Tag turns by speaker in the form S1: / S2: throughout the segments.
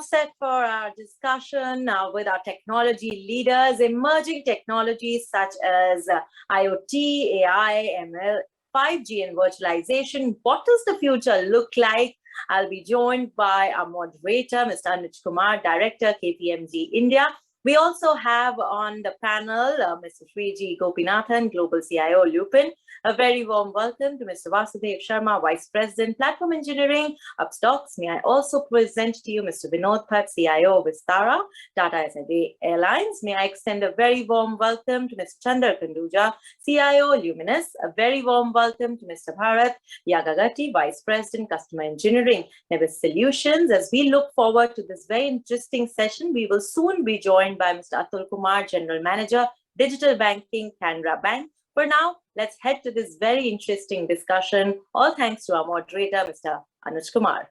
S1: all set for our discussion with our technology leaders, emerging technologies such as IoT, AI, ML, 5G and virtualization. What does the future look like? I'll be joined by our moderator, Mr. Anuj Kumar, Director, KPMG India. We also have on the panel Mr. Sreeji Gopinathan, Global CIO, Lupin. A very warm welcome to Mr. Vasudev Sharma, Vice President, Platform Engineering, Upstox. May I also present to you Mr. Vinod, Bhat, CIO, Vistara, TATA Airlines. May I extend a very warm welcome to Mr. Chander, Khanduja, CIO, Luminous. A very warm welcome to Mr. Bharath, Yaragatti, Vice President, Customer Engineering, Niveus Solutions. As we look forward to this very interesting session, we will soon be joined by Mr. Atul Kumar, General Manager, Digital Banking, Canara Bank. For now, let's head to this very interesting discussion. All thanks to our moderator, Mr. Anuj Kumar.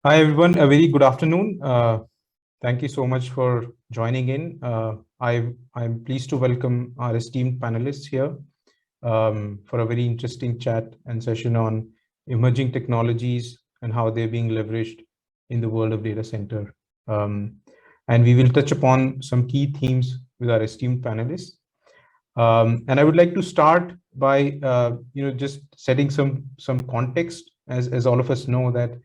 S2: Hi, everyone. A very good afternoon. Thank you so much for joining in. I'm pleased to welcome our esteemed panelists here for a very interesting chat and session on emerging technologies and how they're being leveraged in the world of data center. And we will touch upon some key themes with our esteemed panelists. And I would like to start by just setting some context, as all of us know that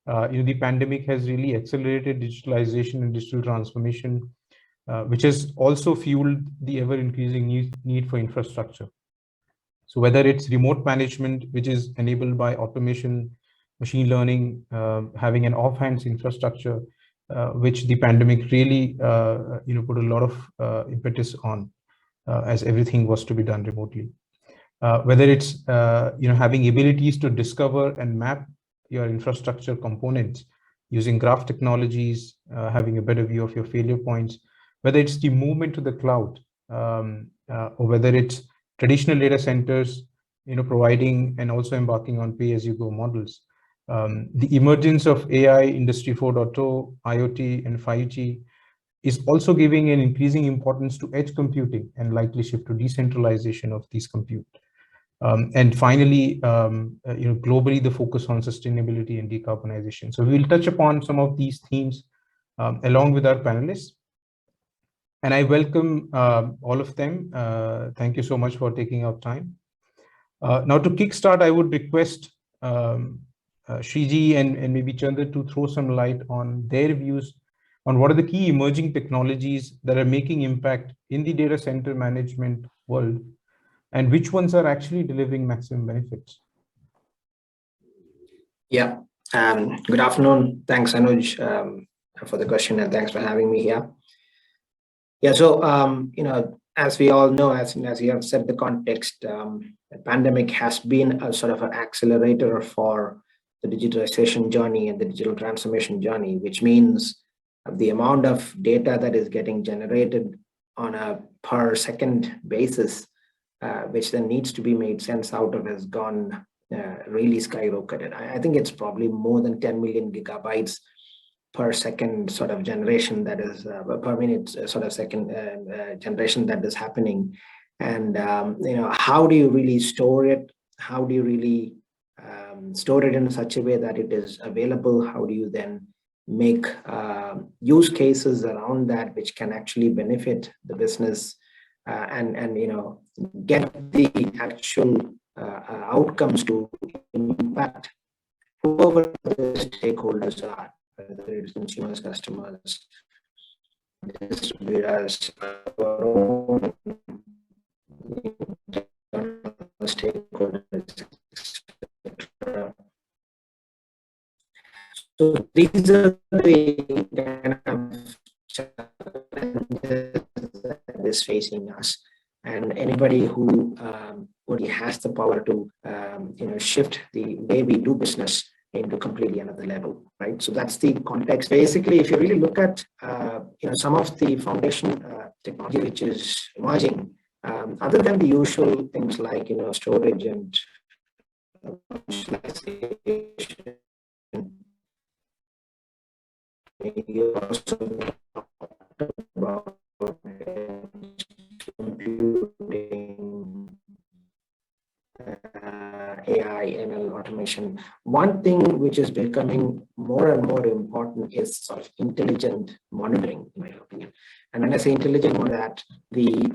S2: the pandemic has really accelerated digitalization and digital transformation, which has also fueled the ever-increasing need for infrastructure. So whether it's remote management, which is enabled by automation, machine learning, having an off-hands infrastructure, which the pandemic really put a lot of impetus on, as everything was to be done remotely. Whether it's having abilities to discover and map your infrastructure components using graph technologies, having a better view of your failure points, whether it's the movement to the cloud, or whether it's traditional data centers, providing and also embarking on pay-as-you-go models. The emergence of AI, Industry 4.0, IoT, and 5G is also giving an increasing importance to edge computing and likely shift to decentralization of these compute. And finally, globally, the focus on sustainability and decarbonization. So we will touch upon some of these themes along with our panelists. And I welcome all of them. Thank you so much for taking out time. Now, to kickstart, I would request Sreeji and maybe Chander to throw some light on their views on what are the key emerging technologies that are making impact in the data center management world, and which ones are actually delivering maximum benefits.
S3: Yeah, good afternoon. Thanks, Anuj, for the question, and thanks for having me here. Yeah, so, as we all know, as you have said, the context, the pandemic has been a sort of an accelerator for the digitalization journey and the digital transformation journey, which means the amount of data that is getting generated on a per second basis, which then needs to be made sense out of, has gone really skyrocketed. I think it's probably more than 10 million gigabytes per second sort of generation, that is per minute sort of second generation that is happening. And how do you really store it? How do you really store it in such a way that it is available? How do you then make use cases around that which can actually benefit the business and get the actual outcomes to impact whoever the stakeholders are, whether it's consumers, customers, distributors, our own stakeholders, etc. So these are the kind of challenges that is facing us, and anybody who only has the power to shift the way we do business into completely another level, right? So that's the context. Basically, if you really look at some of the foundation technology which is emerging, other than the usual things like storage and virtualization, you also talked about computing, AI, ML, automation. One thing which is becoming more and more important is sort of intelligent monitoring, in my opinion. And when I say intelligent, that the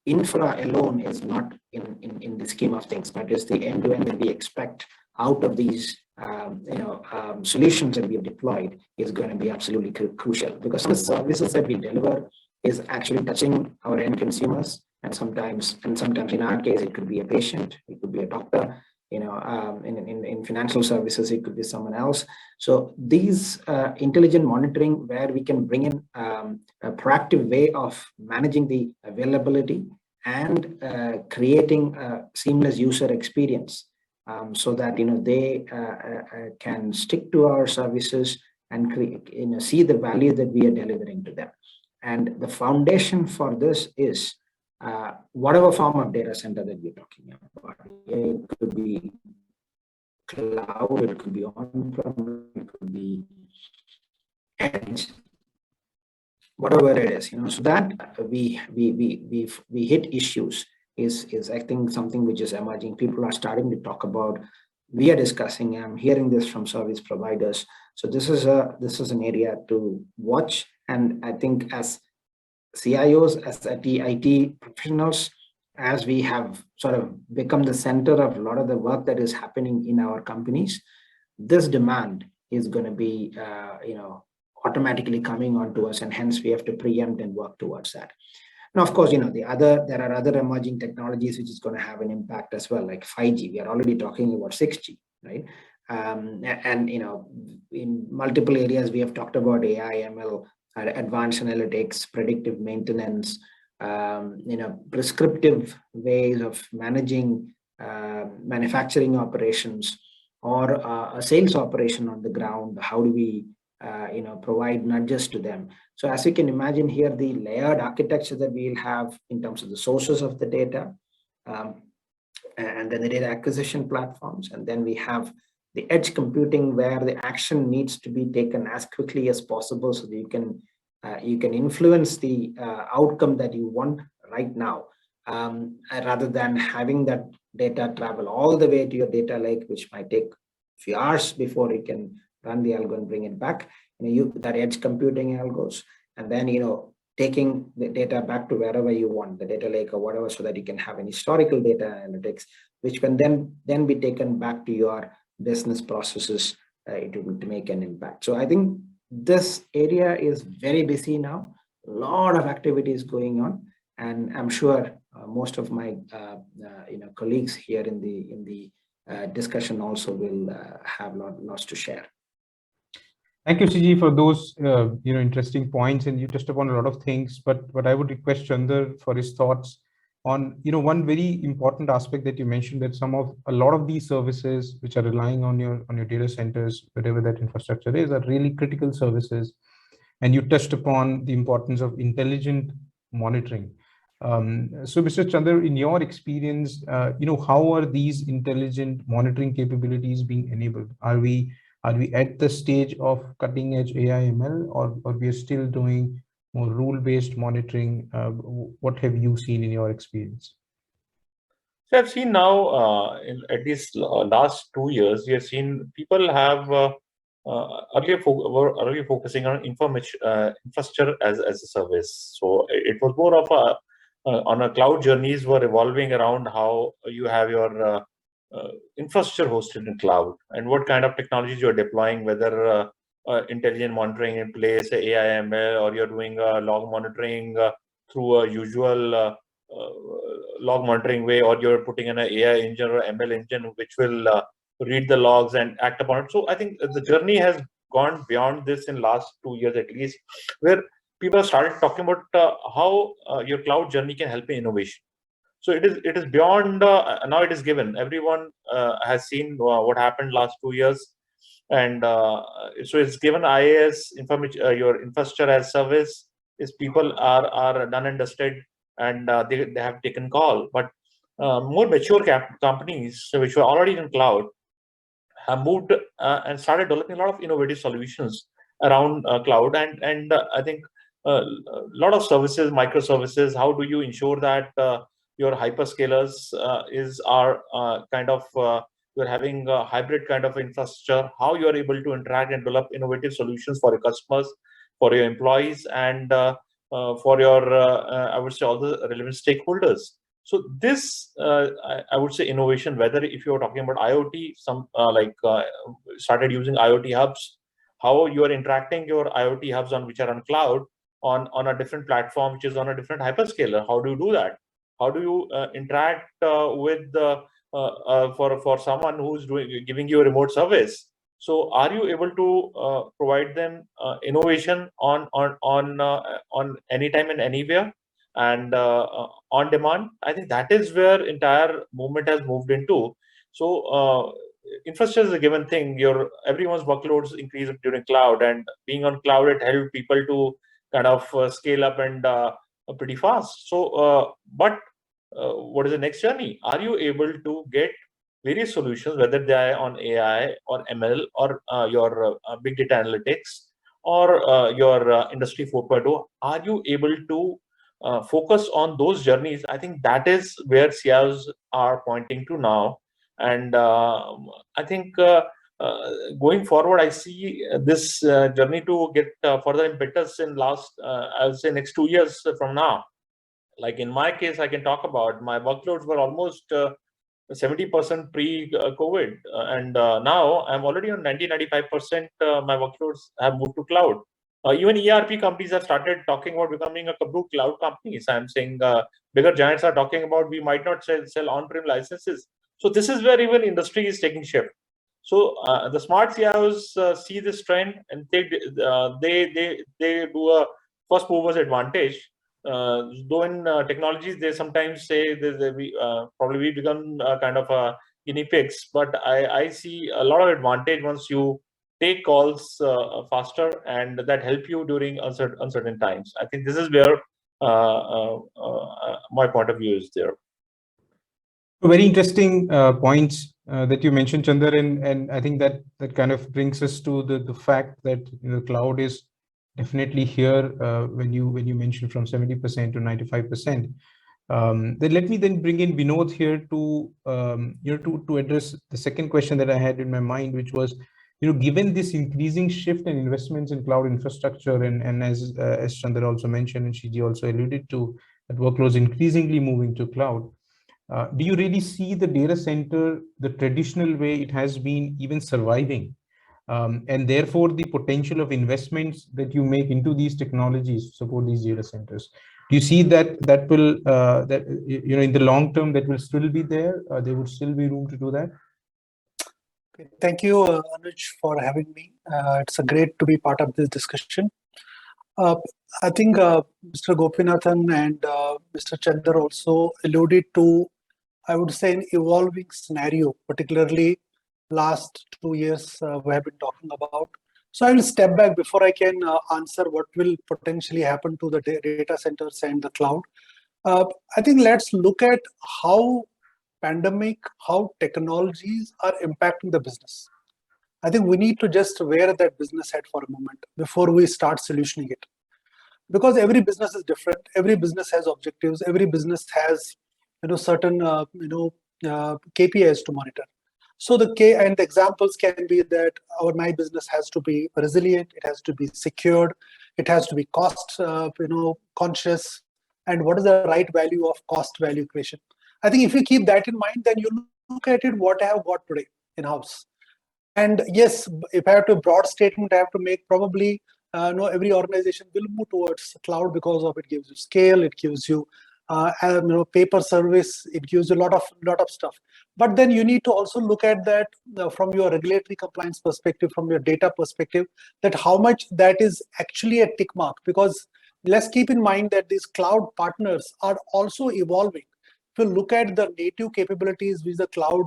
S3: infra alone is not in the scheme of things, but is the end-to-end that we expect out of these solutions that we have deployed is going to be absolutely crucial, because the services that we deliver is actually touching our end consumers, and sometimes in our case it could be a patient, it could be a doctor, in financial services it could be someone else. So these intelligent monitoring, where we can bring in a proactive way of managing the availability and creating a seamless user experience, so that they can stick to our services and see the value that we are delivering to them. And the foundation for this is whatever form of data center that we're talking about. It could be cloud, it could be on-prem, it could be edge, whatever it is, so that we hit issues is I think something which is emerging. People are starting to talk about. We are discussing. I'm hearing this from service providers. So this is an area to watch. And I think as CIOs, as IT professionals, as we have sort of become the center of a lot of the work that is happening in our companies, this demand is going to be automatically coming onto us, and hence we have to preempt and work towards that. Now, of course, there are other emerging technologies which is going to have an impact as well, like 5G. We are already talking about 6G, right? And in multiple areas we have talked about AI, ML, advanced analytics, predictive maintenance, prescriptive ways of managing manufacturing operations, or a sales operation on the ground. How do we provide nudges to them? So as you can imagine here, the layered architecture that we'll have in terms of the sources of the data, and then the data acquisition platforms, and then we have the edge computing, where the action needs to be taken as quickly as possible, so that you can influence the outcome that you want right now, rather than having that data travel all the way to your data lake, which might take a few hours before you can run the algo and bring it back. That edge computing algos, and then taking the data back to wherever you want, the data lake or whatever, so that you can have an historical data analytics, which can then be taken back to your business processes to make an impact. So I think this area is very busy now. A lot of activities going on, and I'm sure most of my colleagues here in the discussion also will have lots to share.
S2: Thank you, Sreeji, for those interesting points, and you touched upon a lot of things. But I would request Chander for his thoughts on, one very important aspect that you mentioned, that a lot of these services which are relying on your data centers, wherever that infrastructure is, are really critical services. And you touched upon the importance of intelligent monitoring. So, Mr. Chander, in your experience, how are these intelligent monitoring capabilities being enabled? Are we at the stage of cutting edge AI ML, or we are still doing more rule-based monitoring? What have you seen in your experience?
S4: So I've seen now, in at least last 2 years, we have seen people have earlier focusing on infrastructure as a service. So it was more of on a cloud journeys were evolving around how you have your infrastructure hosted in cloud and what kind of technologies you're deploying, whether intelligent monitoring in place, AI, ML, or you're doing log monitoring through a usual log monitoring way, or you're putting in an AI engine or ML engine which will read the logs and act upon it. So I think the journey has gone beyond this in last 2 years at least, where people started talking about how your cloud journey can help in innovation. So it is beyond now. It is given. Everyone has seen what happened last 2 years, and so it's given IaaS information, your infrastructure as service. Is people are done and dusted, and they have taken call. But more mature companies which were already in cloud have moved and started developing a lot of innovative solutions around cloud, and I think a lot of services, microservices. How do you ensure that your hyperscalers are kind of you're having a hybrid kind of infrastructure? How you are able to interact and develop innovative solutions for your customers, for your employees, and for your I would say all the relevant stakeholders. So this, I would say, innovation, whether if you're talking about IoT, some started using IoT hubs, how you are interacting your IoT hubs on which are on cloud on a different platform, which is on a different hyperscaler. How do you do that? How do you interact with for someone who's giving you a remote service? So are you able to provide them innovation on anytime and anywhere, and on demand? I think that is where entire movement has moved into. So infrastructure is a given thing. Everyone's workloads increase during cloud, and being on cloud, it helped people to kind of scale up and pretty fast. So but what is the next journey? Are you able to get various solutions, whether they are on AI or ML or your big data analytics or your industry 4.0? Are you able to focus on those journeys? I think that is where CIOs are pointing to now. And I think going forward, I see this journey to get further impetus in I'll say next 2 years from now. Like in my case, I can talk about my workloads were almost 70% pre-COVID, and now I'm already on 90-95%. My workloads have moved to cloud. Even ERP companies have started talking about becoming a cloud companies. I'm saying bigger giants are talking about we might not sell on-prem licenses. So this is where even industry is taking shape. So the smart CIOs see this trend, and they do a first movers advantage. Though in technologies, they sometimes say probably we become kind of guinea pigs, but I see a lot of advantage once you take calls faster, and that help you during uncertain times. I think this is where my point of view is there.
S2: Very interesting points that you mentioned, Chander, and I think that kind of brings us to the fact that cloud is definitely here when you mentioned from 70% to 95%. Then let me then bring in Vinod here to address the second question that I had in my mind, which was, given this increasing shift in investments in cloud infrastructure, and as Chander also mentioned and Sreeji also alluded to, that workloads increasingly moving to cloud. Do you really see the data center, the traditional way it has been, even surviving? And therefore, the potential of investments that you make into these technologies to support these data centers, do you see that will in the long term that will still be there? There would still be room to do that?
S5: Okay. Thank you, Anuj, for having me. It's great to be part of this discussion. I think Mr. Gopinathan and Mr. Chander also alluded to, I would say, an evolving scenario, particularly last 2 years we have been talking about. So I will step back before I can answer what will potentially happen to the data centers and the cloud. I think let's look at how pandemic, how technologies are impacting the business. I think we need to just wear that business hat for a moment before we start solutioning it. Because every business is different, every business has objectives, every business has certain KPIs to monitor. So the examples can be that my business has to be resilient, it has to be secured, it has to be cost conscious, and what is the right value of cost value equation. I think if you keep that in mind, then you look at it what I have got today in house. And yes, if I have to broad statement I have to make, probably every organization will move towards cloud because of it gives you scale, it gives you paper service, it gives you a lot of stuff. But then you need to also look at that from your regulatory compliance perspective, from your data perspective, that how much that is actually a tick mark. Because let's keep in mind that these cloud partners are also evolving. If you look at the native capabilities which the cloud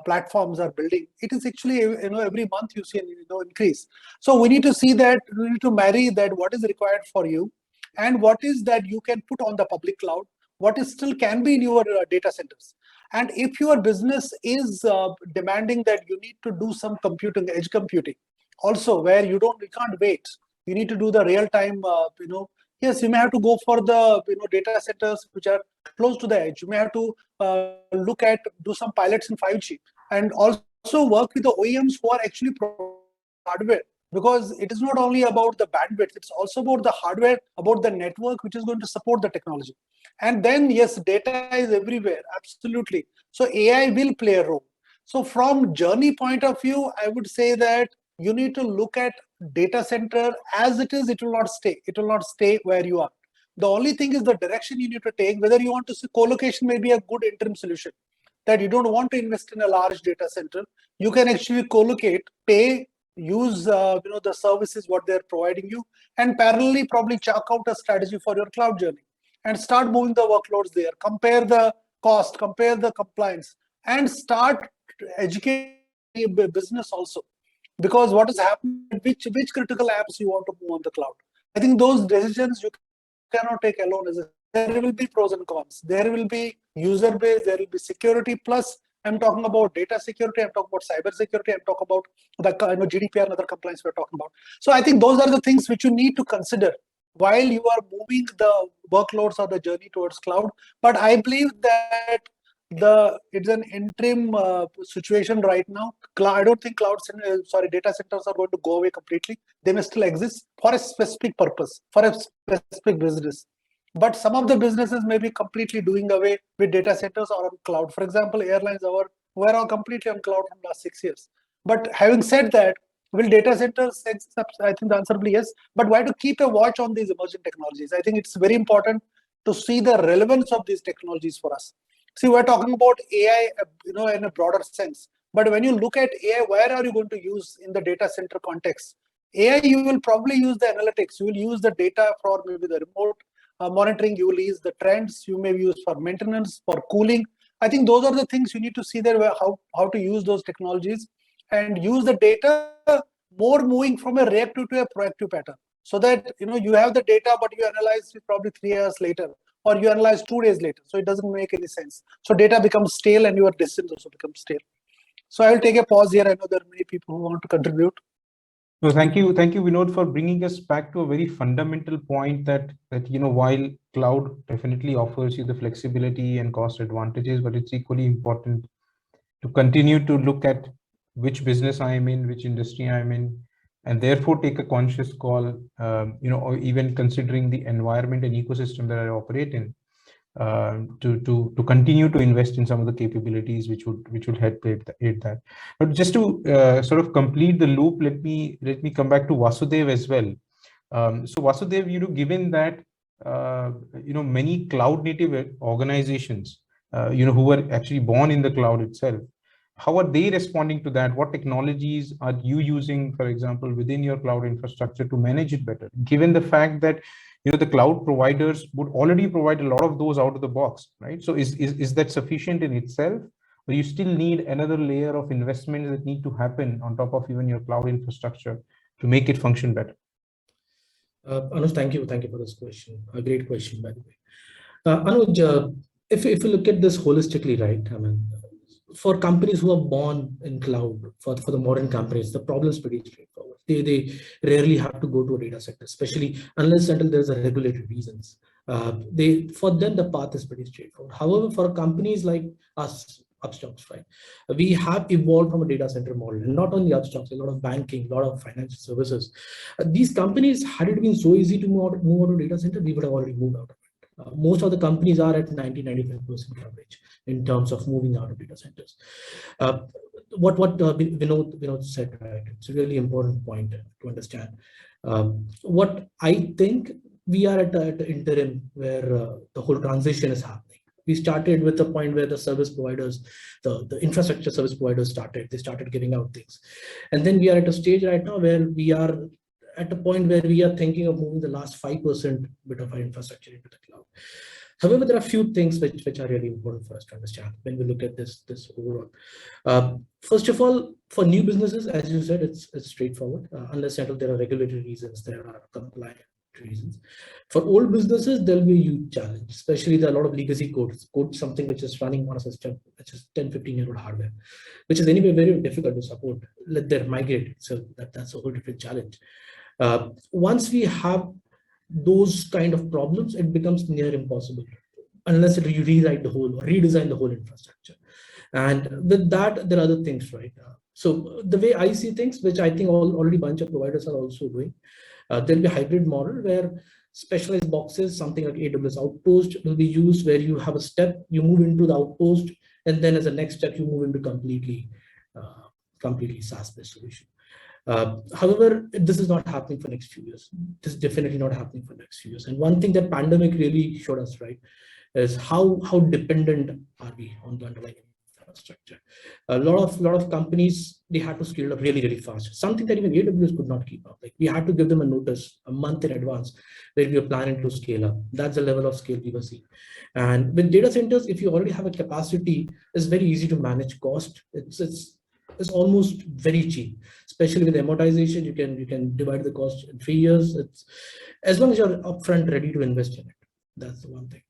S5: platforms are building, it is actually every month you see an increase. So we need to see that, we need to marry that what is required for you and what is that you can put on the public cloud, what is still can be in your data centers. And if your business is demanding that you need to do some computing, edge computing also, where you can't wait, you need to do the real time yes, you may have to go for the data centers which are close to the edge. You may have to do some pilots in 5G, and also work with the OEMs who are actually providing hardware, because it is not only about the bandwidth, it's also about the hardware, about the network which is going to support the technology. And then yes, data is everywhere, absolutely. So AI will play a role. So from journey point of view, I would say that you need to look at data center as it is. It will not stay where you are. The only thing is the direction you need to take, whether you want to see co-location may be a good interim solution, that you don't want to invest in a large data center. You can actually co-locate, pay, use the services what they're providing you, and parallelly probably chalk out a strategy for your cloud journey and start moving the workloads there, compare the cost, compare the compliance, and start educating business also. Because what is happening, which critical apps you want to move on the cloud. I think those decisions you cannot take alone. There will be pros and cons. There will be user base, there will be security. Plus, I'm talking about data security, I'm talking about cyber security, I'm talking about the GDPR and other compliance we're talking about. So I think those are the things which you need to consider while you are moving the workloads or the journey towards cloud. But I believe that it's an interim situation right now. I don't think data centers are going to go away completely. They may still exist for a specific purpose, for a specific business. But some of the businesses may be completely doing away with data centers or on cloud. For example, airlines were all completely on cloud from last 6 years. But having said that, will data centers exist? I think the answer will be yes. But why to keep a watch on these emerging technologies? I think it's very important to see the relevance of these technologies for us. See, we're talking about AI, in a broader sense. But when you look at AI, where are you going to use in the data center context? AI, you will probably use the analytics. You will use the data for maybe the remote monitoring. You will use the trends. You may use for maintenance, for cooling. I think those are the things you need to see there, how to use those technologies and use the data more moving from a reactive to a proactive pattern. So that you have the data, but you analyze it probably 3 years later, or you analyze 2 days later. So it doesn't make any sense. So data becomes stale and your decisions also become stale. So I will take a pause here. I know there are many people who want to contribute.
S2: No, thank you, Vinod, for bringing us back to a very fundamental point that while cloud definitely offers you the flexibility and cost advantages, but it's equally important to continue to look at which business I am in, which industry I am in, and therefore take a conscious call, or even considering the environment and ecosystem that I operate in, to continue to invest in some of the capabilities which would help aid that. But just to sort of complete the loop, let me come back to Vasudev as well. So Vasudev, given that many cloud native organizations who were actually born in the cloud itself, how are they responding to that? What technologies are you using, for example, within your cloud infrastructure to manage it better? Given the fact that the cloud providers would already provide a lot of those out of the box, right? So is that sufficient in itself, or you still need another layer of investments that need to happen on top of even your cloud infrastructure to make it function better?
S6: Anuj, thank you for this question. A great question, by the way. Anuj, if you look at this holistically, right? I mean, for companies who are born in cloud, for the modern companies, the problem is pretty straightforward. They rarely have to go to a data center, especially unless until there's a regulatory reasons. For them, the path is pretty straightforward. However, for companies like us, Upstox, right? We have evolved from a data center model, and not only Upstox, a lot of banking, a lot of financial services. These companies, had it been so easy to move out of data center, we would have already moved out of it. Most of the companies are at 90-95% coverage in terms of moving out of data centers. What Vinod said, right? It's a really important point to understand. What I think we are at the interim where the whole transition is happening. We started with the point where the service providers, the infrastructure service providers they started giving out things. And then we are at a stage right now where we are at a point where we are thinking of moving the last 5% bit of our infrastructure into the cloud. However, there are a few things which are really important for us to understand when we look at this overall. First of all, for new businesses, as you said, it's straightforward. Unless there are regulatory reasons, there are compliance reasons. For old businesses, there'll be a huge challenge, especially there are a lot of legacy code, something which is running on a system which is 10-15-year-old hardware, which is anyway very difficult to support. Let them migrate. So that's a whole different challenge. Once we have those kind of problems, it becomes near impossible unless you rewrite the whole or redesign the whole infrastructure. And with that, there are other things, right? So the way I see things, which I think already a bunch of providers are also doing, there'll be a hybrid model where specialized boxes, something like AWS Outpost, will be used where you have a step, you move into the Outpost, and then as a next step, you move into completely SaaS-based solution. However, this is not happening for next few years. This is definitely not happening for next few years. And one thing that pandemic really showed us, right, is how dependent are we on the underlying infrastructure. A lot of companies, they had to scale up really, really fast. Something that even AWS could not keep up. Like we had to give them a notice a month in advance where we were planning to scale up. That's the level of scale we were seeing. And with data centers, if you already have a capacity, it's very easy to manage cost. It's almost very cheap, especially with amortization. You can divide the cost in 3 years. It's as long as you're upfront ready to invest in it. That's the one thing.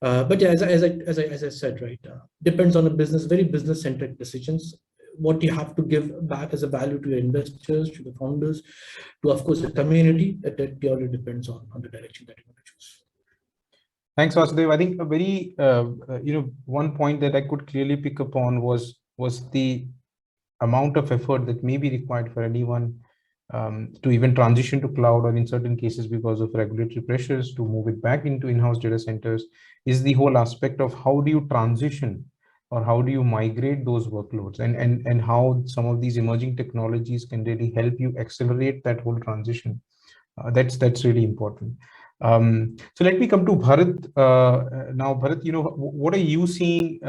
S6: But yeah, as I said, right, depends on the business, very business-centric decisions. What you have to give back as a value to your investors, to the founders, to of course the community. That purely depends on the direction that you want to choose.
S2: Thanks, Vasudev. I think a very one point that I could clearly pick up on was the amount of effort that may be required for anyone to even transition to cloud, or in certain cases because of regulatory pressures to move it back into in-house data centers, is the whole aspect of how do you transition or how do you migrate those workloads, and how some of these emerging technologies can really help you accelerate that whole transition. That's really important. So let me come to Bharath now. Bharath, what are you seeing,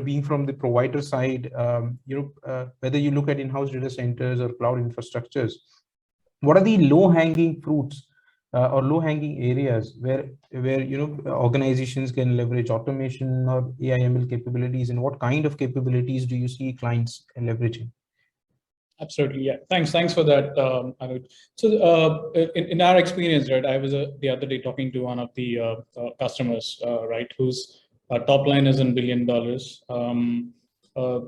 S2: being from the provider side, whether you look at in-house data centers or cloud infrastructures, what are the low-hanging fruits or low-hanging areas where organizations can leverage automation or AI/ML capabilities, and what kind of capabilities do you see clients leveraging?
S7: Absolutely, yeah. Thanks for that, Anuj. So in our experience, right, I was the other day talking to one of the customers, right, whose top line is in $1 billion.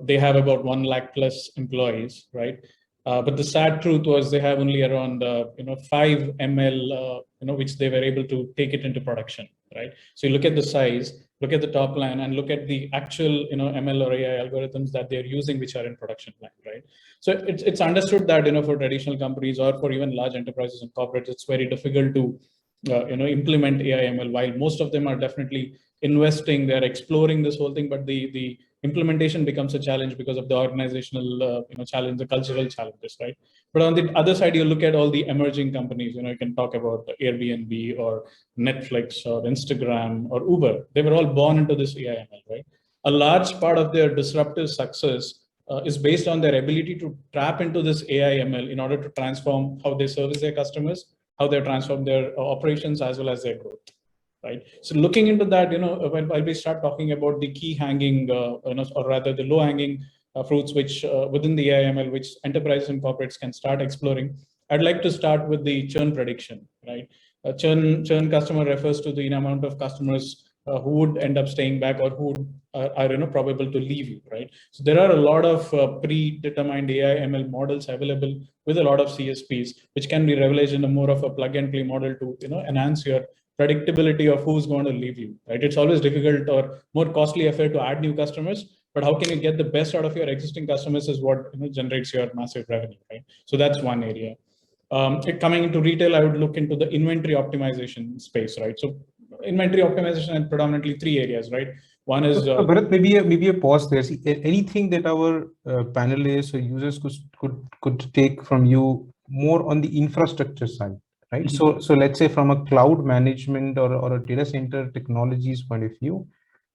S7: They have about 1 lakh plus employees, right? But the sad truth was they have only around 5 ML, which they were able to take it into production, right? So you look at the size, look at the top line, and look at the actual ML or AI algorithms that they're using, which are in production line, right? So it's understood that for traditional companies or for even large enterprises and corporates, it's very difficult to implement AI ML. While most of them are definitely investing, they're exploring this whole thing, but the implementation becomes a challenge because of the organizational challenge, the cultural challenges, right? But on the other side, you look at all the emerging companies. You can talk about Airbnb or Netflix or Instagram or Uber. They were all born into this AI ML, right? A large part of their disruptive success is based on their ability to tap into this AI ML in order to transform how they service their customers, how they transform their operations as well as their growth. Right. So looking into that, while we start talking about the key hanging, or rather the low hanging fruits, which within the AI/ML, which enterprises and corporates can start exploring, I'd like to start with the churn prediction. Right. Churn customer refers to the amount of customers who would end up staying back or who are probable to leave you. Right. So there are a lot of predetermined AI/ML models available with a lot of CSPs, which can be leveraged in a more of a plug and play model to enhance your predictability of who's going to leave you, right? It's always difficult or more costly affair to add new customers, but how can you get the best out of your existing customers is what generates your massive revenue, right? So that's one area. Coming into retail, I would look into the inventory optimization space, right? So inventory optimization in predominantly three areas, right? One is
S2: Bharath, maybe a pause there. See, anything that our panelists or users could take from you more on the infrastructure side, right?
S7: Mm-hmm.
S2: So let's say from a cloud management or a data center technologies point of view,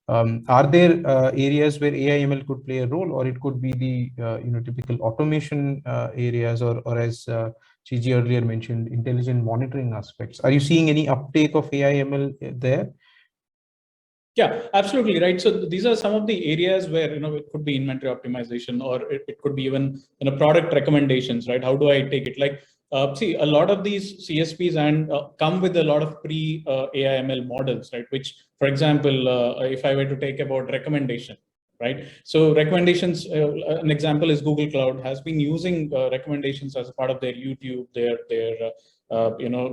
S2: are there areas where AI/ML could play a role, or it could be the typical automation areas, or as Sreeji earlier mentioned, intelligent monitoring aspects? Are you seeing any uptake of AI/ML there?
S7: Yeah, absolutely right. So these are some of the areas where it could be inventory optimization, or it could be even product recommendations, right? How do I take it? Like, see, a lot of these CSPs and come with a lot of pre AI/ML models, right? Which, for example, if I were to take about recommendation, right? So recommendations, an example is Google Cloud has been using recommendations as a part of their YouTube, their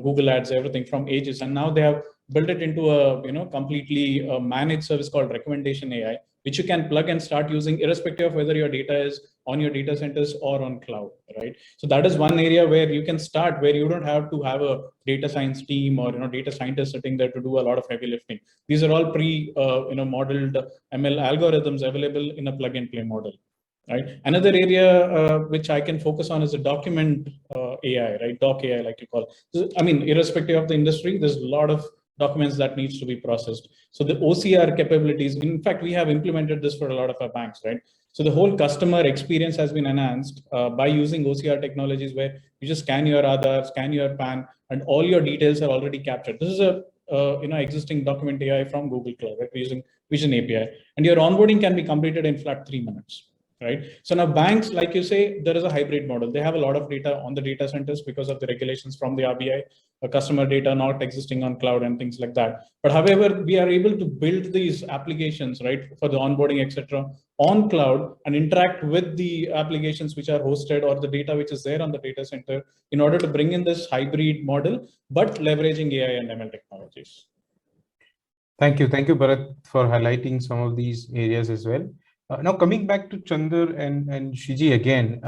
S7: Google Ads, everything from ages, and now they have built it into a completely managed service called Recommendation AI, which you can plug and start using irrespective of whether your data is on your data centers or on cloud, right? So that is one area where you can start, where you don't have to have a data science team or data scientists sitting there to do a lot of heavy lifting. These are all modeled ML algorithms available in a plug and play model. Right. Another area which I can focus on is a document AI, right? Doc AI, like you call it. So, I mean, irrespective of the industry, there's a lot of documents that needs to be processed. So the OCR capabilities, in fact, we have implemented this for a lot of our banks, right? So the whole customer experience has been enhanced by using OCR technologies, where you just scan your Aadhaar, scan your PAN, and all your details are already captured. This is a existing document AI from Google Cloud, right? We're using Vision API, and your onboarding can be completed in flat 3 minutes. Right. So now banks, like you say, there is a hybrid model. They have a lot of data on the data centers because of the regulations from the RBI, customer data not existing on cloud and things like that. But however, we are able to build these applications, right, for the onboarding, etc., on cloud and interact with the applications which are hosted or the data which is there on the data center in order to bring in this hybrid model, but leveraging AI and ML technologies.
S2: Thank you, Bharath, for highlighting some of these areas as well. Now coming back to Chander and Sreeji again,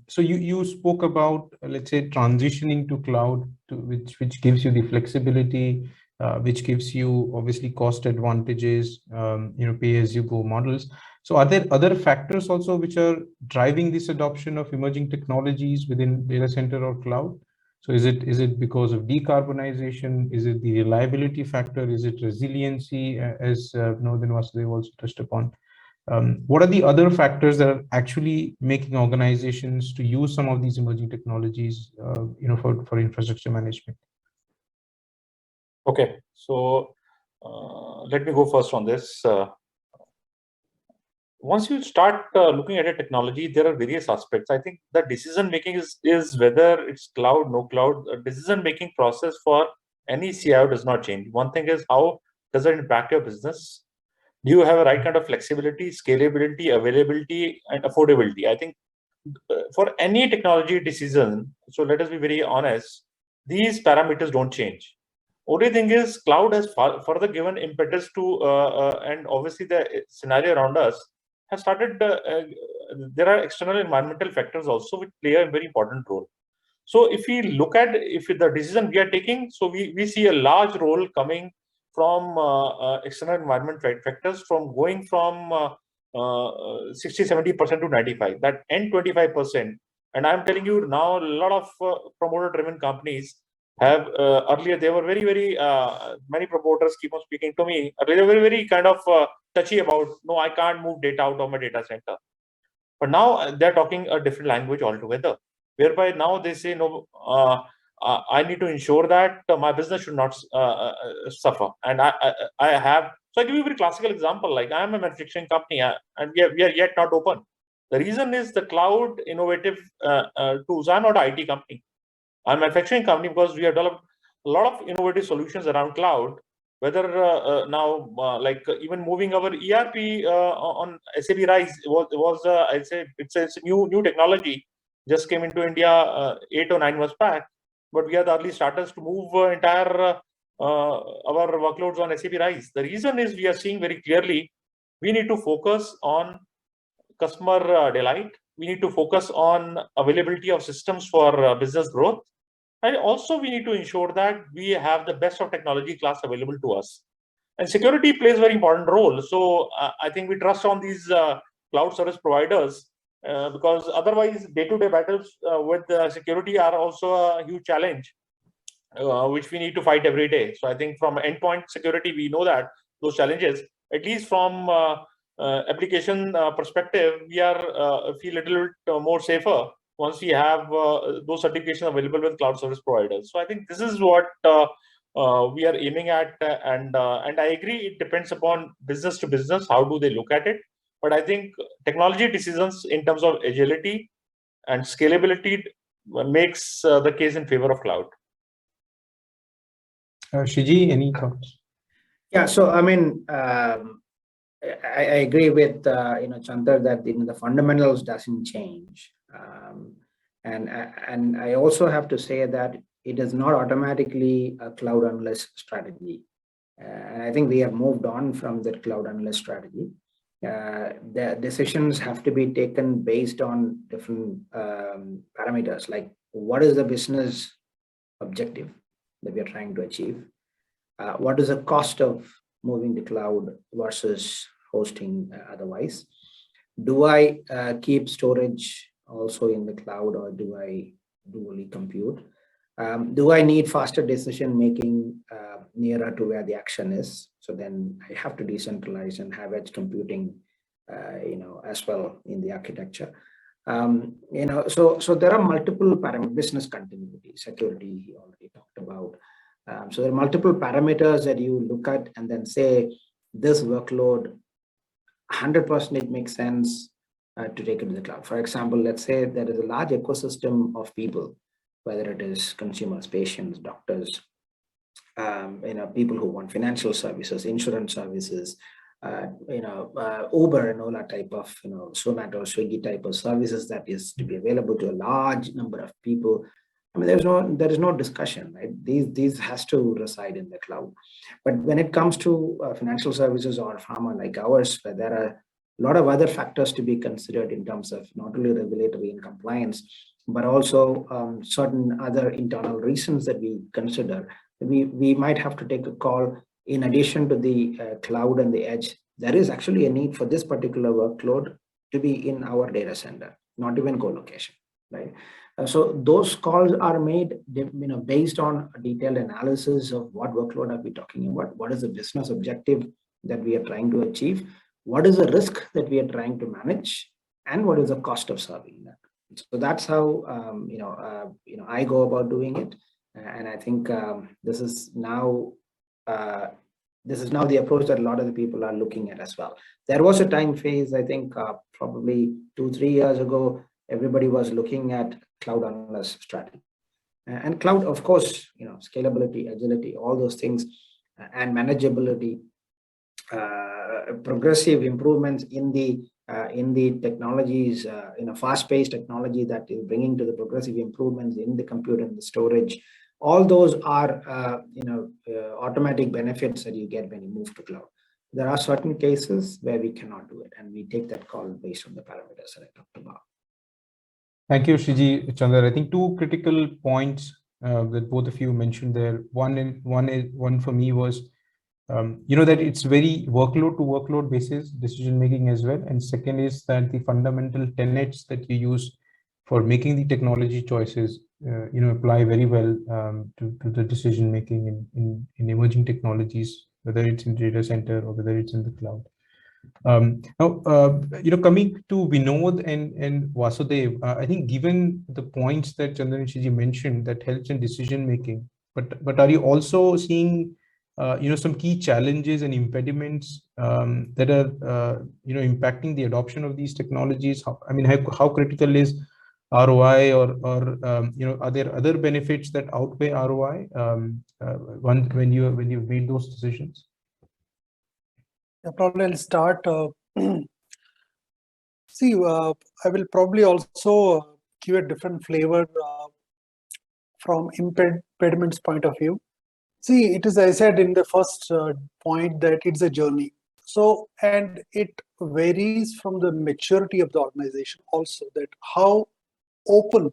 S2: so you spoke about, let's say, transitioning to cloud, which gives you the flexibility, which gives you obviously cost advantages, pay as you go models. So are there other factors also which are driving this adoption of emerging technologies within data center or cloud? So is it because of decarbonization? Is it the reliability factor? Is it resiliency, as Vinod and Vasudev also touched upon? What are the other factors that are actually making organizations to use some of these emerging technologies, for infrastructure management?
S4: Okay, so let me go first on this. Once you start looking at a technology, there are various aspects. I think the decision making is whether it's cloud, no cloud. Decision making process for any CIO does not change. One thing is, how does it impact your business? Do you have a right kind of flexibility, scalability, availability, and affordability? I think for any technology decision, so let us be very honest, these parameters don't change. Only thing is, cloud has further given impetus to, and obviously the scenario around us has started, there are external environmental factors also which play a very important role. So if we look at, if the decision we are taking, so we see a large role coming from external environment factors, from going from 60-70% to 95%, that end 25%. And I'm telling you now, a lot of promoter-driven companies have earlier, they were very, very many promoters keep on speaking to me. They were very kind of touchy about, no, I can't move data out of my data center. But now they're talking a different language altogether, whereby now they say, no, I need to ensure that my business should not suffer. And I have, so I give you a very classical example, like I am a manufacturing company and we are yet not open. The reason is the cloud innovative tools. I'm not an IT company. I'm a manufacturing company because we have developed a lot of innovative solutions around cloud, whether now like even moving our ERP on SAP Rise was I'd say it's a new technology, just came into India 8 or 9 months back, but we are the early starters to move entire our workloads on SAP Rise. The reason is we are seeing very clearly we need to focus on customer delight. We need to focus on availability of systems for business growth. And also we need to ensure that we have the best of technology class available to us. And security plays a very important role. So I think we trust on these cloud service providers because otherwise day-to-day battles with security are also a huge challenge, which we need to fight every day. So I think from endpoint security, we know that those challenges, at least from application perspective, we are feel a little bit more safer once we have those certifications available with cloud service providers. So I think this is what we are aiming at, and I agree it depends upon business to business, how do they look at it. But I think technology decisions in terms of agility and scalability makes the case in favor of cloud.
S2: Sreeji, any thoughts?
S3: Yeah, so I mean, I agree with Chander that the fundamentals doesn't change, and I also have to say that it is not automatically a cloud unless strategy, and I think we have moved on from the cloud unless strategy. The decisions have to be taken based on different parameters, like what is the business objective that we are trying to achieve. What is the cost of moving the cloud versus hosting otherwise? Do I keep storage also in the cloud, or do I dually compute? Do I need faster decision making nearer to where the action is? So then I have to decentralize and have edge computing, as well in the architecture. So there are multiple parameters. Business continuity, security, he already talked about. So there are multiple parameters that you look at and then say, this workload, 100% it makes sense to take it to the cloud. For example, let's say there is a large ecosystem of people, whether it is consumers, patients, doctors, people who want financial services, insurance services, Uber and Ola type of, Zomato, Swiggy type of services that is to be available to a large number of people. I mean, there is no discussion, right? These has to reside in the cloud. But when it comes to financial services or pharma like ours, where there are a lot of other factors to be considered in terms of not only regulatory and compliance, but also certain other internal reasons that we consider, we might have to take a call. In addition to the cloud and the edge, there is actually a need for this particular workload to be in our data center, not even co-location, right? So those calls are made, based on a detailed analysis of what workload are we talking about, what is the business objective that we are trying to achieve, what is the risk that we are trying to manage, and what is the cost of serving that. So that's how I go about doing it, and I think this is now the approach that a lot of the people are looking at as well. There was a time phase, I think probably 2-3 years ago, everybody was looking at cloud unless strategy. And cloud, of course, scalability, agility, all those things, and manageability, progressive improvements in the technologies, fast-paced technology that is bringing to the progressive improvements in the compute and the storage. All those are, automatic benefits that you get when you move to cloud. There are certain cases where we cannot do it, and we take that call based on the parameters that I talked about.
S2: Thank you, Sreeji, Chander. I think two critical points that both of you mentioned there. One for me was, that it's very workload to workload basis decision making as well. And second is that the fundamental tenets that you use for making the technology choices, apply very well to the decision making in emerging technologies, whether it's in data center or whether it's in the cloud. Now, coming to Vinod and Vasudev, I think given the points that Chander and Sreeji mentioned that helps in decision making, but are you also seeing some key challenges and impediments that are impacting the adoption of these technologies? How critical is ROI, or are there other benefits that outweigh ROI when you've made those decisions?
S5: Yeah, probably I'll start. See, I will probably also give a different flavor from impediments point of view. See, it is, I said in the first point, that it's a journey. So, and it varies from the maturity of the organization also, that how open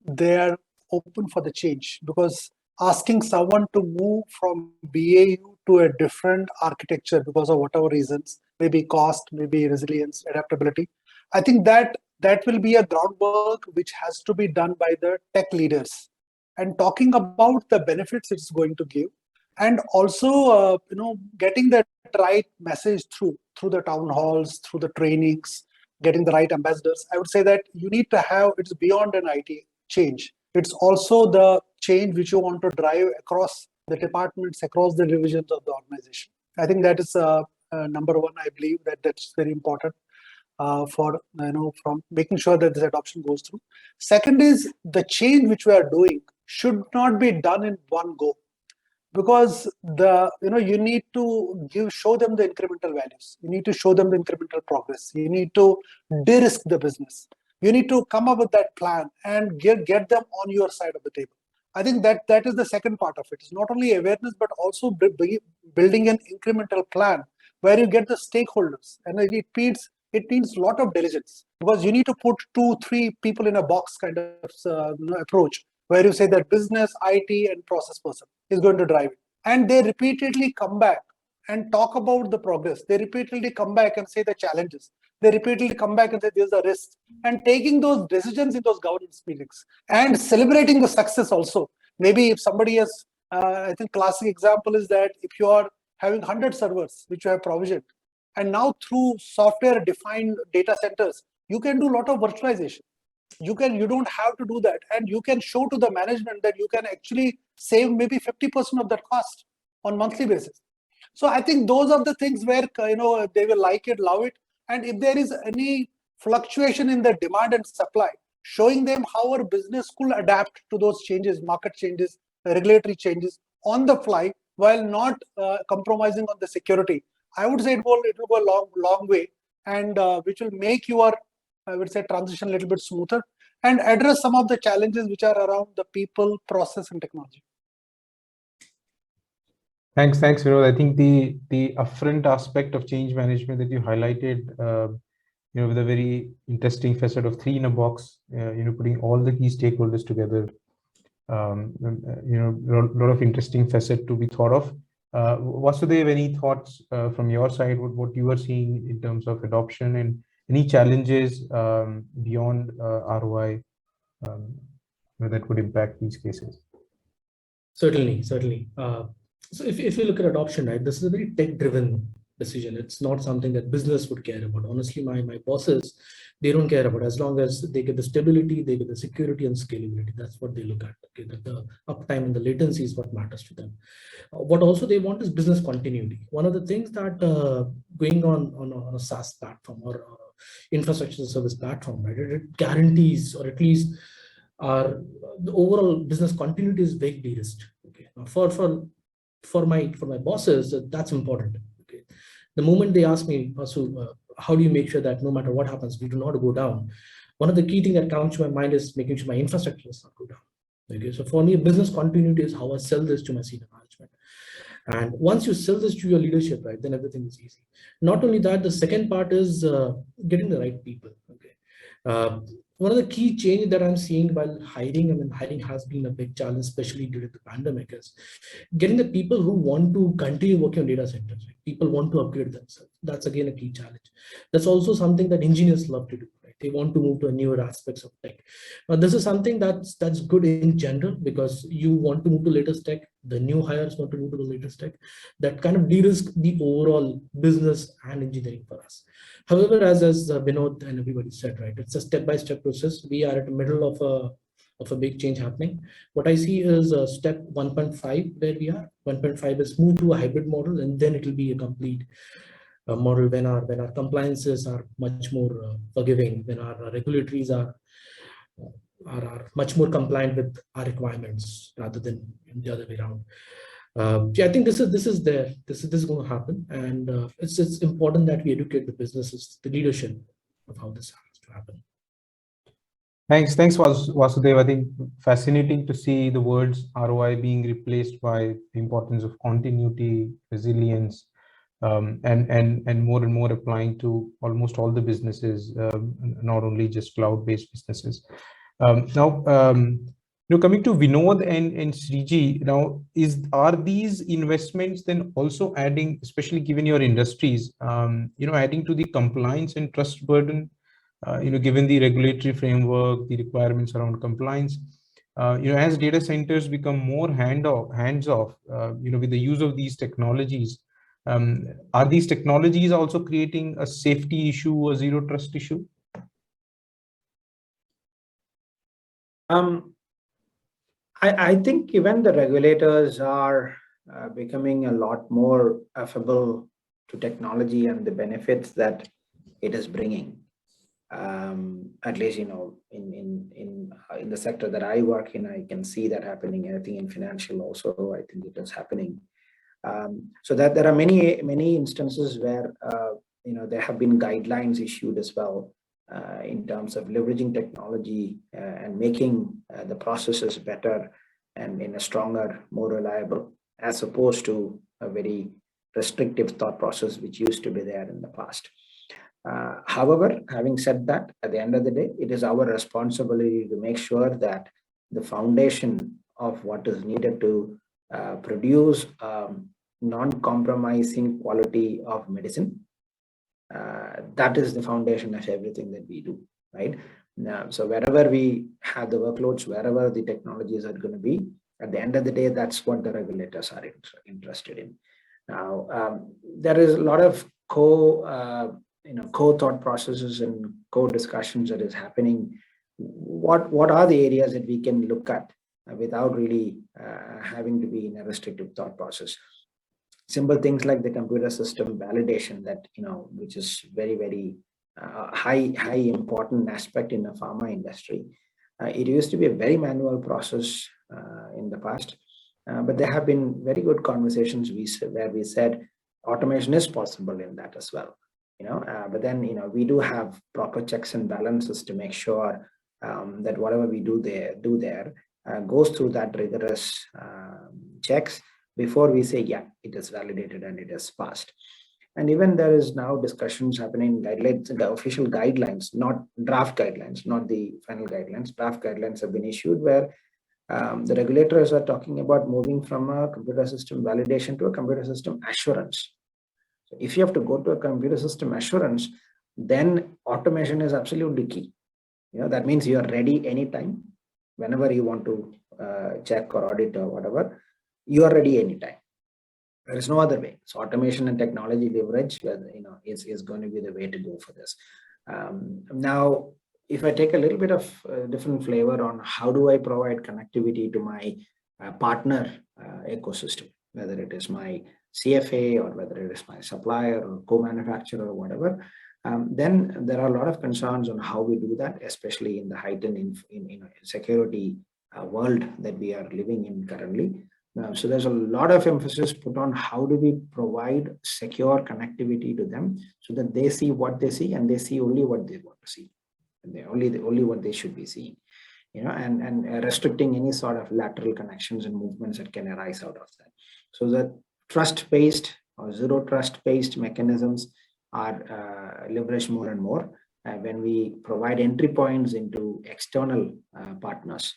S5: they are open for the change. Because asking someone to move from BAU to a different architecture because of whatever reasons, maybe cost, maybe resilience, adaptability, I think that will be a groundwork which has to be done by the tech leaders. And talking about the benefits it's going to give, and also getting the right message through the town halls, through the trainings, getting the right ambassadors. I would say that you need to have, it's beyond an IT change. It's also the change which you want to drive across the departments, across the divisions of the organization. I think that is number one. I believe that's very important for from making sure that this adoption goes through. Second is the change which we are doing should not be done in one go, because you need to show them the incremental values. You need to show them the incremental progress. You need to de-risk the business. You need to come up with that plan and get them on your side of the table. I think that is the second part of it. It's not only awareness, but also building an incremental plan where you get the stakeholders. And it means a lot of diligence, because you need to put 2-3 people in a box kind of approach, where you say that business, IT, and process person is going to drive it. And they repeatedly come back and talk about the progress. They repeatedly come back and say the challenges. They repeatedly come back and say there's a risk. And taking those decisions in those governance meetings and celebrating the success also. Maybe if somebody has, I think classic example is that if you are having 100 servers which you have provisioned, and now through software defined data centers, you can do a lot of virtualization. You don't have to do that, and you can show to the management that you can actually save maybe 50% of that cost on monthly basis. So I think those are the things where they will like it, love it, and if there is any fluctuation in the demand and supply, showing them how our business could adapt to those changes, market changes, regulatory changes on the fly, while not compromising on the security. I would say it will go a long way, and which will make your, I would say, transition a little bit smoother and address some of the challenges which are around the people, process, and technology.
S2: Thanks, Vinod. I think the upfront aspect of change management that you highlighted, with a very interesting facet of 3 in a box, putting all the key stakeholders together, a lot of interesting facet to be thought of. Vasudev, any thoughts from your side, what you are seeing in terms of adoption and any challenges beyond ROI that would impact these cases?
S6: Certainly. So if you look at adoption, right, this is a very tech-driven decision. It's not something that business would care about. Honestly, my bosses, they don't care about, as long as they get the stability, they get the security and scalability. That's what they look at. Okay, that the uptime and the latency is what matters to them. What also they want is business continuity. One of the things that going on a SaaS platform or infrastructure as a service platform, right, it guarantees, or at least the overall business continuity is very de-risked. Okay, now for my bosses, that's important. Okay, the moment they ask me, how do you make sure that no matter what happens, we do not go down? One of the key things that comes to my mind is making sure my infrastructure does not go down. Okay, so for me, business continuity is how I sell this to my senior management. And once you sell this to your leadership, right, then everything is easy. Not only that, the second part is getting the right people. Okay. One of the key changes that I'm seeing while hiring, hiring has been a big challenge, especially during the pandemic, is getting the people who want to continue working on data centers. Right? People want to upgrade themselves. That's again a key challenge. That's also something that engineers love to do. Right? They want to move to newer aspects of tech. Now, this is something that's good in general, because you want to move to latest tech. The new hires want to move to the latest tech. That kind of de-risk the overall business and engineering for us. However, as Vinod and everybody said, right, it's a step-by-step process. We are at the middle of a big change happening. What I see is step 1.5 where we are. 1.5 is move to a hybrid model, and then it will be a complete model when our compliances are much more forgiving, when our regulatories are much more compliant with our requirements rather than the other way around. Yeah, I think this is there. This is going to happen, and it's important that we educate the businesses, the leadership of how this has to happen.
S2: Thanks, Vasudev. I think fascinating to see the words ROI being replaced by the importance of continuity, resilience, and more applying to almost all the businesses, not only just cloud-based businesses. Coming to Vinod and Sreeji, now are these investments then also adding, especially given your industries, adding to the compliance and trust burden? Given the regulatory framework, the requirements around compliance, as data centers become more hands-off, with the use of these technologies, are these technologies also creating a safety issue, a zero trust issue?
S3: I think even the regulators are becoming a lot more affable to technology and the benefits that it is bringing. At least, in the sector that I work in, I can see that happening. I think in financial also, I think it is happening. So that there are many instances where there have been guidelines issued as well in terms of leveraging technology and making the processes better and in a stronger, more reliable, as opposed to a very restrictive thought process which used to be there in the past. However, having said that, at the end of the day, it is our responsibility to make sure that the foundation of what is needed to produce non-compromising quality of medicine, that is the foundation of everything that we do, right? So wherever we have the workloads, wherever the technologies are going to be, at the end of the day, that's what the regulators are interested in. Now, there is a lot of co-thought processes and co-discussions that is happening. What are the areas that we can look at without really having to be in a restrictive thought process? Simple things like the computer system validation that, which is very, very high important aspect in the pharma industry. It used to be a very manual process in the past, but there have been very good conversations where we said automation is possible in that as well. But then, we do have proper checks and balances to make sure that whatever we do there goes through that rigorous checks before we say, yeah, it is validated and it is passed. And even there is now discussions happening, guidelines, the official guidelines, not draft guidelines, not the final guidelines. Draft guidelines have been issued where the regulators are talking about moving from a computer system validation to a computer system assurance. So if you have to go to a computer system assurance, then automation is absolutely key. That means you are ready anytime, whenever you want to check or audit or whatever, you are ready anytime. There is no other way. So automation and technology leverage, is going to be the way to go for this. Now, if I take a little bit of different flavor on how do I provide connectivity to my partner ecosystem, whether it is my CFA or whether it is my supplier or co-manufacturer or whatever, then there are a lot of concerns on how we do that, especially in the heightened security world that we are living in currently. So there's a lot of emphasis put on how do we provide secure connectivity to them so that they see what they see and they see only what they want to see. And they only what they should be seeing, and restricting any sort of lateral connections and movements that can arise out of that. So that trust-based or zero trust-based mechanisms are leveraged more and more when we provide entry points into external partners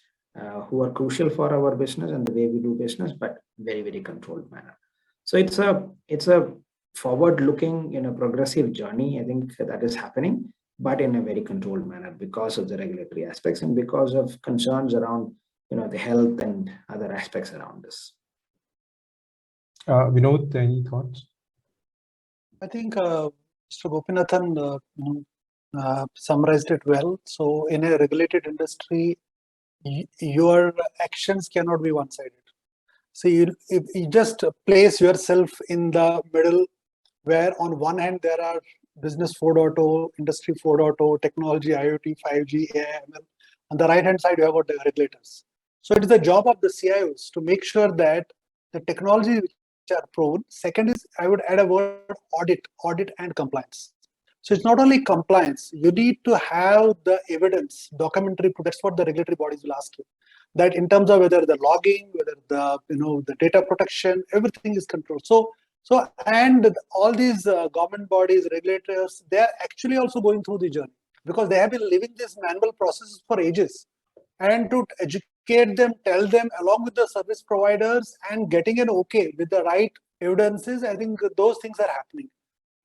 S3: who are crucial for our business and the way we do business, but very, very controlled manner. So it's a forward-looking, progressive journey. I think that is happening. but in a very controlled manner because of the regulatory aspects and because of concerns around, the health and other aspects around this.
S2: Vinod, any thoughts?
S5: I think Mr. Gopinathan summarized it well. So in a regulated industry, your actions cannot be one-sided. So you just place yourself in the middle, where on one hand there are business 4.0, industry 4.0, technology, IoT, 5G, AI, ML. On the right hand side, you have got the regulators. So it is the job of the CIOs to make sure that the technology which are proven. Second is, I would add a word, audit and compliance. So it's not only compliance, you need to have the evidence, documentary, that's what the regulatory bodies will ask you. That in terms of whether the logging, whether the data protection, everything is controlled. So and all these government bodies, regulators, they are actually also going through the journey because they have been living this manual process for ages. And to educate them, tell them along with the service providers and getting an okay with the right evidences, I think those things are happening.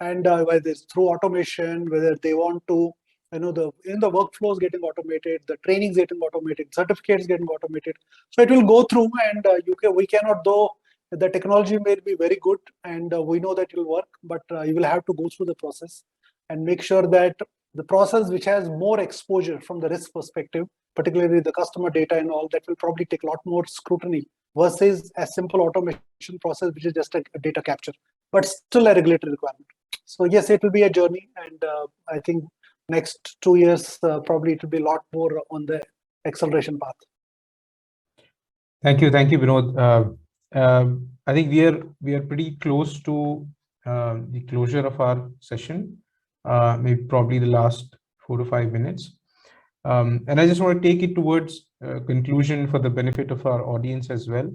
S5: And whether it's through automation, whether they want to, the workflows getting automated, the trainings getting automated, certificates getting automated. So it will go through, and we cannot, though the technology may be very good and we know that it will work, but you will have to go through the process and make sure that the process which has more exposure from the risk perspective, particularly the customer data and all, that will probably take a lot more scrutiny versus a simple automation process, which is just a data capture, but still a regulatory requirement. So yes, it will be a journey, and I think next 2 years, probably it will be a lot more on the acceleration path.
S2: Thank you, Vinod. I think we are pretty close to the closure of our session. Maybe probably the last 4 to 5 minutes, and I just want to take it towards conclusion for the benefit of our audience as well.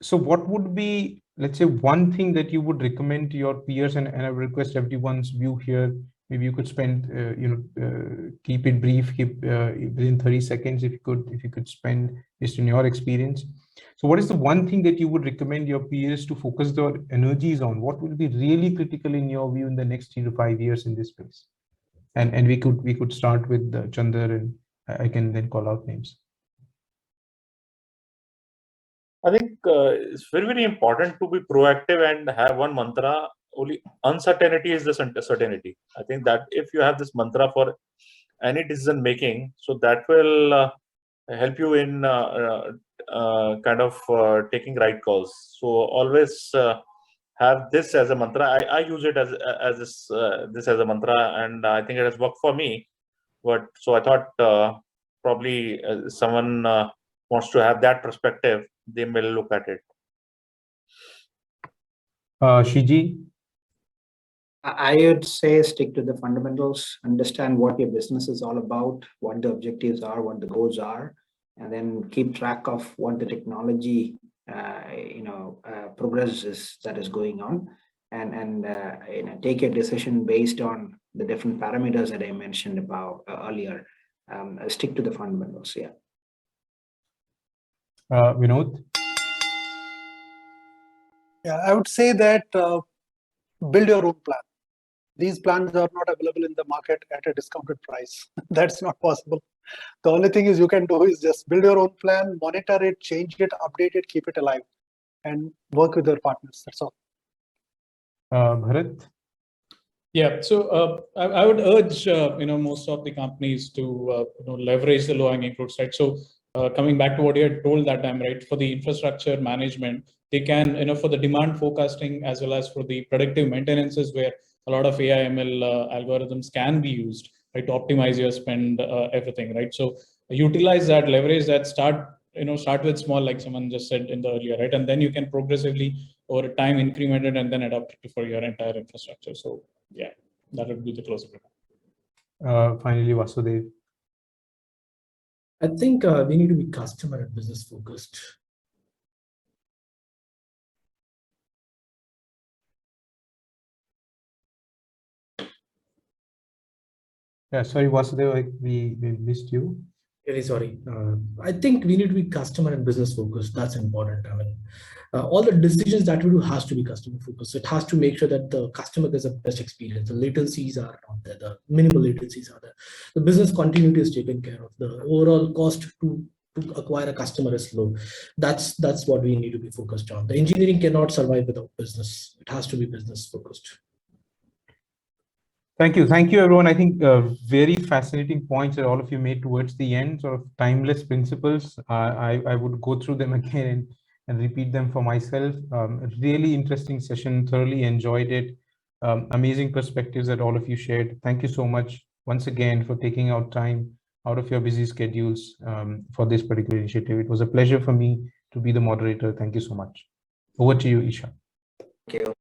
S2: So, what would be, let's say, one thing that you would recommend to your peers, and I would request everyone's view here. Maybe you could spend, keep it brief, keep within 30 seconds if you could spend just in your experience. So what is the one thing that you would recommend your peers to focus their energies on? What will be really critical in your view in the next 3 to 5 years in this space? And we could start with Chander, and I can then call out names.
S4: I think it's very, very important to be proactive and have one mantra. Only uncertainty is the certainty. I think that if you have this mantra for any decision making, so that will help you in taking right calls. So always have this as a mantra. I use it as this as a mantra, and I think it has worked for me. But so I thought probably someone wants to have that perspective, they may look at it.
S2: Sreeji?
S3: I would say stick to the fundamentals, understand what your business is all about, what the objectives are, what the goals are, and then keep track of what the technology, progress is that is going on, and take a decision based on the different parameters that I mentioned about earlier. Stick to the fundamentals. Yeah.
S2: Vinod?
S5: Yeah, I would say that build your own plan. These plans are not available in the market at a discounted price. That's not possible. The only thing is you can do is just build your own plan, monitor it, change it, update it, keep it alive, and work with your partners. That's all.
S2: Bharath?
S7: Yeah, so I would urge most of the companies to leverage the low-hanging fruits, right? So coming back to what you had told that time, right? For the infrastructure management, they can for the demand forecasting as well as for the predictive maintenances, where a lot of AI ML algorithms can be used, right, to optimize your spend, everything, right? So utilize that, leverage that, start with small, like someone just said in the earlier, right? And then you can progressively over time increment it and then adopt it for your entire infrastructure. So yeah, that would be the closing remark.
S2: Finally, Vasudev.
S6: I think we need to be customer and business focused.
S2: Yeah, sorry, Vasudev, we missed you.
S6: Really sorry. I think we need to be customer and business focused. That's important. I mean, All the decisions that we do has to be customer focused. It has to make sure that the customer gets the best experience. The latencies are not there. The minimal latencies are there. The business continuity is taken care of. The overall cost to acquire a customer is low. That's what we need to be focused on. The engineering cannot survive without business. It has to be business focused.
S2: Thank you, everyone. I think very fascinating points that all of you made towards the end, sort of timeless principles. I would go through them again and repeat them for myself. A really interesting session, thoroughly enjoyed it. Amazing perspectives that all of you shared. Thank you so much once again for taking out time out of your busy schedules for this particular initiative. It was a pleasure for me to be the moderator. Thank you so much. Over to you, Isha.
S3: Thank you.